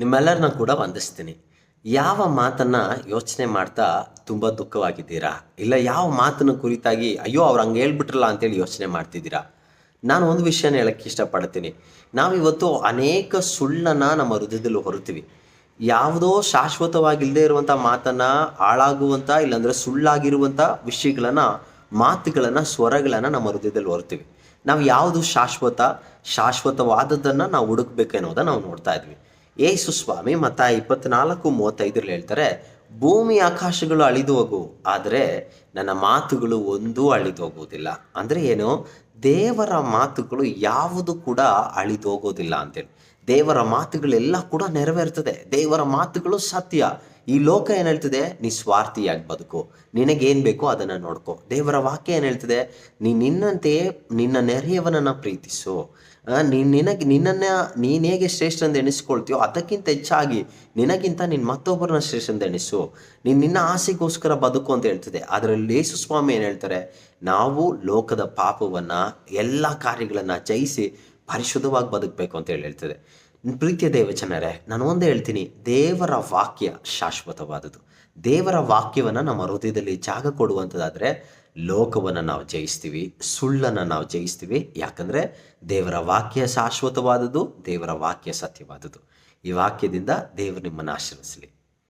ನಿಮ್ಮೆಲ್ಲರನ್ನ ಕೂಡ ವಂದಿಸ್ತೀನಿ. ಯಾವ ಮಾತನ್ನ ಯೋಚನೆ ಮಾಡ್ತಾ ತುಂಬ ದುಃಖವಾಗಿದ್ದೀರಾ? ಇಲ್ಲ ಯಾವ ಮಾತನ್ನ ಕುರಿತಾಗಿ ಅಯ್ಯೋ ಅವ್ರು ಹಂಗೆ ಹೇಳ್ಬಿಟ್ರಲ್ಲ ಅಂತೇಳಿ ಯೋಚನೆ ಮಾಡ್ತಿದ್ದೀರಾ? ನಾನು ಒಂದು ವಿಷಯನ ಹೇಳಕ್ಕೆ ಇಷ್ಟಪಡ್ತೀನಿ. ನಾವಿವತ್ತು ಅನೇಕ ಸುಳ್ಳನ್ನು ನಮ್ಮ ಹೃದಯದಲ್ಲಿ ಹೊರುತ್ತೀವಿ. ಯಾವುದೋ ಶಾಶ್ವತವಾಗಿಲ್ಲದೆ ಇರುವಂಥ ಮಾತನ್ನು, ಹಾಳಾಗುವಂಥ ಇಲ್ಲಾಂದರೆ ಸುಳ್ಳಾಗಿರುವಂಥ ವಿಷಯಗಳನ್ನು, ಮಾತುಗಳನ್ನು, ಸ್ವರಗಳನ್ನು ನಮ್ಮ ಹೃದಯದಲ್ಲಿ ಹೊರ್ತೀವಿ. ನಾವು ಯಾವುದು ಶಾಶ್ವತವಾದದ್ದನ್ನು ನಾವು ಹುಡುಕ್ಬೇಕು ಅನ್ನೋದನ್ನು ನಾವು ನೋಡ್ತಾ ಇದ್ವಿ. ಯೇಸು ಸ್ವಾಮಿ ಮತ್ತಾಯ 24:35 ಹೇಳ್ತಾರೆ, ಭೂಮಿ ಆಕಾಶಗಳು ಅಳಿದು ಹೋಗು, ಆದರೆ ನನ್ನ ಮಾತುಗಳು ಒಂದೂ ಅಳಿದು ಹೋಗುವುದಿಲ್ಲ. ಅಂದರೆ ಏನು? ದೇವರ ಮಾತುಗಳು ಯಾವುದು ಕೂಡ ಅಳಿದು ಹೋಗೋದಿಲ್ಲ ಅಂತೇಳಿ. ದೇವರ ಮಾತುಗಳೆಲ್ಲ ಕೂಡ ನೆರವೇರ್ತದೆ. ದೇವರ ಮಾತುಗಳು ಸತ್ಯ. ಈ ಲೋಕ ಏನು ಹೇಳ್ತದೆ? ನಿಸ್ವಾರ್ಥಿಯಾಗಿ ಬದುಕು, ನಿನಗೇನು ಬೇಕೋ ಅದನ್ನು ನೋಡ್ಕೋ. ದೇವರ ವಾಕ್ಯ ಏನು ಹೇಳ್ತದೆ? ನಿನ್ನಂತೆಯೇ ನಿನ್ನ ನೆರೆಯವನನ್ನು ಪ್ರೀತಿಸು. ನಿನ್ನನ್ನು ನೀನು ಹೇಗೆ ಶ್ರೇಷ್ಠ ಎಂದು ಎಣಿಸ್ಕೊಳ್ತೀಯೋ ಅದಕ್ಕಿಂತ ಹೆಚ್ಚಾಗಿ ನಿನಗಿಂತ ನಿನ್ನ ಮತ್ತೊಬ್ಬರನ್ನ ಶ್ರೇಷ್ಠ ಎಂದು ಎಣಿಸು. ನಿನ್ನ ಆಸೆಗೋಸ್ಕರ ಬದುಕು ಅಂತ ಹೇಳ್ತದೆ. ಅದರಲ್ಲಿ ಯೇಸು ಸ್ವಾಮಿ ಏನು ಹೇಳ್ತಾರೆ? ನಾವು ಲೋಕದ ಪಾಪವನ್ನು, ಎಲ್ಲ ಕಾರ್ಯಗಳನ್ನು ಜಯಿಸಿ ಪರಿಶುದ್ಧವಾಗಿ ಬದುಕಬೇಕು ಅಂತ ಹೇಳ್ತದೆ. ಪ್ರೀತಿಯ ದೇವಜನರೇ, ನಾನು ಒಂದೇ ಹೇಳ್ತೀನಿ, ದೇವರ ವಾಕ್ಯ ಶಾಶ್ವತವಾದದ್ದು. ದೇವರ ವಾಕ್ಯವನ್ನು ನಮ್ಮ ಹೃದಯದಲ್ಲಿ ಜಾಗ ಕೊಡುವಂಥದ್ದಾದರೆ ಲೋಕವನ್ನು ನಾವು ಜಯಿಸ್ತೀವಿ, ಸುಳ್ಳನ್ನು ನಾವು ಜಯಿಸ್ತೀವಿ. ಯಾಕಂದರೆ ದೇವರ ವಾಕ್ಯ ಶಾಶ್ವತವಾದದ್ದು, ದೇವರ ವಾಕ್ಯ ಸತ್ಯವಾದದ್ದು. ಈ ವಾಕ್ಯದಿಂದ ದೇವರು ನಿಮ್ಮನ್ನು ಆಶೀರ್ವದಿಸಲಿ.